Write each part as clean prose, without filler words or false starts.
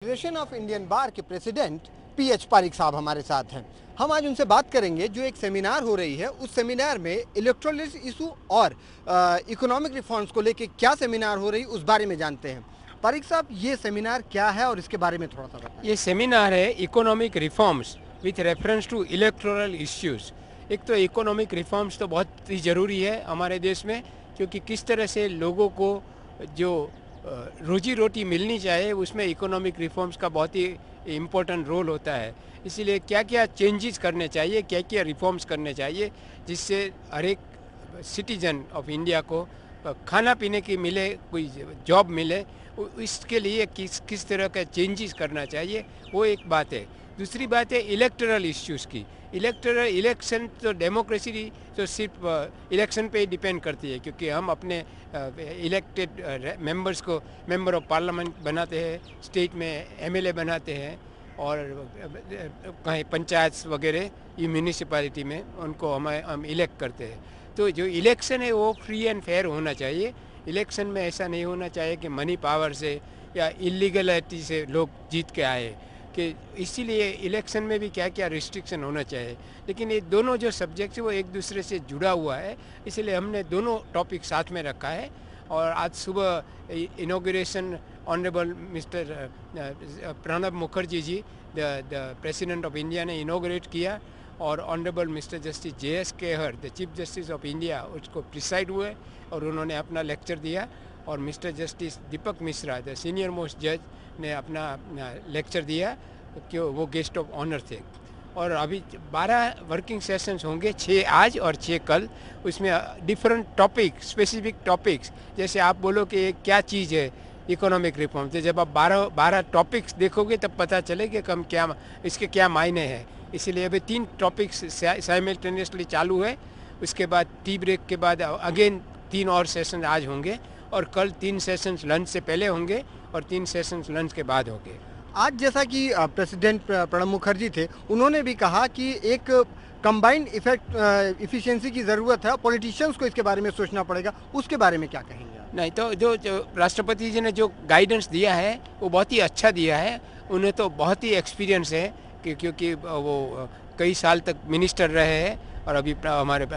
Federation of Indian बार के president pH Pareek साहब हमारे साथ हैं। हम आज उनसे बात करेंगे जो एक सेमिनार हो रही है, उस सेमिनार में इलेक्टोरल इशू और इकोनॉमिक रिफॉर्म्स को लेकर क्या सेमिनार हो रही उस बारे में जानते हैं। पारिक साहब, ये सेमिनार क्या है और इसके बारे में थोड़ा सा बताएं। ये सेमिनार है economic reforms with reference to electoral issues. एक तो इकोनॉमिक रिफॉर्म्स तो बहुत ही ज़रूरी है हमारे देश में, क्योंकि किस तरह से लोगों को जो रोजी रोटी मिलनी चाहिए उसमें इकोनॉमिक रिफॉर्म्स का बहुत ही इम्पोर्टेंट रोल होता है। इसीलिए क्या क्या चेंजेस करने चाहिए, क्या क्या रिफॉर्म्स करने चाहिए जिससे हर एक सिटीजन ऑफ इंडिया को खाना पीने की मिले, कोई जॉब मिले, इसके लिए किस तरह का चेंजेस करना चाहिए, वो एक बात है। दूसरी बात है इलेक्टोरल इश्यूज़ की। इलेक्शन तो डेमोक्रेसी तो सिर्फ इलेक्शन पे ही डिपेंड करती है, क्योंकि हम अपने इलेक्टेड मेंबर्स को मेंबर ऑफ पार्लियामेंट बनाते हैं, स्टेट में एमएलए बनाते हैं, और कहीं पंचायत वगैरह ये म्यूनिसिपैलिटी में उनको हम इलेक्ट करते हैं। तो जो इलेक्शन है वो फ्री एंड फेयर होना चाहिए। इलेक्शन में ऐसा नहीं होना चाहिए कि मनी पावर से या इलीगलिटी से लोग जीत के आए, कि इसीलिए इलेक्शन में भी क्या क्या रिस्ट्रिक्शन होना चाहिए। लेकिन ये दोनों जो सब्जेक्ट है वो एक दूसरे से जुड़ा हुआ है, इसलिए हमने दोनों टॉपिक साथ में रखा है। और आज सुबह inauguration honourable mister Pranab Mukherjee ji, the president of India, ने इनॉग्रेट किया, और honourable mister justice JS Khehar, the chief justice of India, उसको प्रिसाइड हुए और उन्होंने अपना लेक्चर दिया। और mister justice Deepak Mishra, the senior most जज, ने अपना लेक्चर दिया, कि वो गेस्ट ऑफ ऑनर थे। और अभी 12 वर्किंग सेशंस होंगे, 6 आज और 6 कल। उसमें डिफरेंट टॉपिक, स्पेसिफिक टॉपिक्स, जैसे आप बोलो कि ये क्या चीज़ है इकोनॉमिक रिफॉर्म, तो जब आप 12 टॉपिक्स देखोगे तब पता चलेगा कि हम क्या इसके क्या मायने हैं। इसीलिए अभी 3 टॉपिक्स साइमल्टेनियसली चालू है। उसके बाद टी ब्रेक के बाद अगेन 3 और सेशन आज होंगे, और कल 3 सेशंस लंच से पहले होंगे और 3 सेशंस लंच के बाद होंगे। आज जैसा कि प्रेसिडेंट प्रणब मुखर्जी थे, उन्होंने भी कहा कि एक कंबाइंड इफिशिएंसी की ज़रूरत है, पॉलिटिशियंस को इसके बारे में सोचना पड़ेगा। उसके बारे में क्या कहेंगे? नहीं तो जो राष्ट्रपति जी ने जो गाइडेंस दिया है वो बहुत ही अच्छा दिया है। उन्हें तो बहुत ही एक्सपीरियंस है, क्योंकि वो कई साल तक मिनिस्टर रहे हैं, और अभी हमारे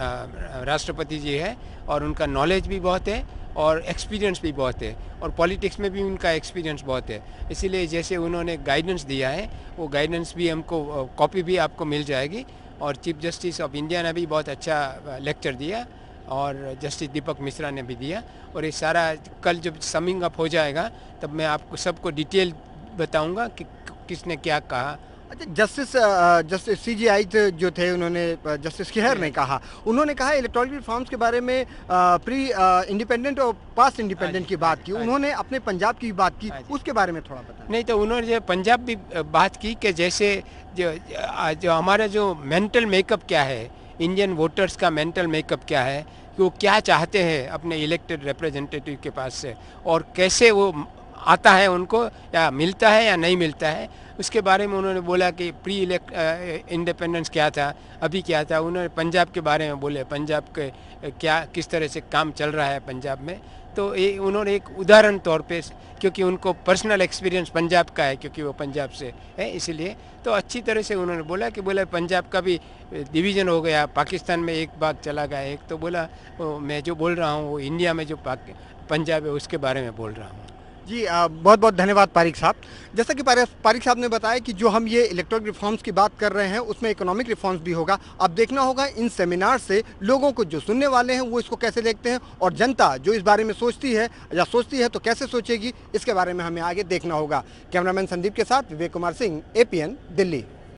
राष्ट्रपति जी है, और उनका नॉलेज भी बहुत है और एक्सपीरियंस भी बहुत है, और पॉलिटिक्स में भी उनका एक्सपीरियंस बहुत है। इसीलिए जैसे उन्होंने गाइडेंस दिया है, वो गाइडेंस भी हमको, कॉपी भी आपको मिल जाएगी। और चीफ जस्टिस ऑफ इंडिया ने भी बहुत अच्छा लेक्चर दिया, और जस्टिस दीपक मिश्रा ने भी दिया। और ये सारा कल जब समिंग अप हो जाएगा तब मैं आपको सबको डिटेल बताऊंगा कि किसने क्या कहा। अच्छा, जस्टिस CJI जो थे, उन्होंने जस्टिस खेहर ने कहा, उन्होंने कहा इलेक्टोरल रिफॉर्म्स के बारे में प्री इंडिपेंडेंट और पास्ट इंडिपेंडेंट की बात की। उन्होंने अपने पंजाब की बात की, उसके बारे में थोड़ा बताएं। नहीं तो उन्होंने जो पंजाब भी बात की, कि जैसे जो हमारा जो मेंटल मेकअप क्या है, इंडियन वोटर्स का मेंटल मेकअप क्या है, कि वो क्या चाहते हैं अपने इलेक्टेड रिप्रेजेंटेटिव के पास से, और कैसे वो आता है उनको, या मिलता है या नहीं मिलता है, उसके बारे में उन्होंने बोला कि प्री इंडिपेंडेंस क्या था, अभी क्या था। उन्होंने पंजाब के बारे में बोले, पंजाब के क्या किस तरह से काम चल रहा है पंजाब में। तो ये उन्होंने एक उदाहरण तौर पे, क्योंकि उनको पर्सनल एक्सपीरियंस पंजाब का है, क्योंकि वो पंजाब से है, इसलिए तो अच्छी तरह से उन्होंने बोला कि पंजाब का भी डिवीज़न हो गया, पाकिस्तान में एक भाग चला गया। एक तो बोला मैं जो बोल रहा हूँ वो इंडिया में जो पंजाब है उसके बारे में बोल रहा हूँ। जी, बहुत बहुत धन्यवाद पारिक साहब। जैसा कि पारिक साहब ने बताया कि जो हम ये इलेक्टोरल रिफॉर्म्स की बात कर रहे हैं उसमें इकोनॉमिक रिफॉर्म्स भी होगा। अब देखना होगा इन सेमिनार से लोगों को जो सुनने वाले हैं वो इसको कैसे देखते हैं, और जनता जो इस बारे में सोचती है तो कैसे सोचेगी, इसके बारे में हमें आगे देखना होगा। कैमरामैन संदीप के साथ विवेक कुमार सिंह, APN दिल्ली।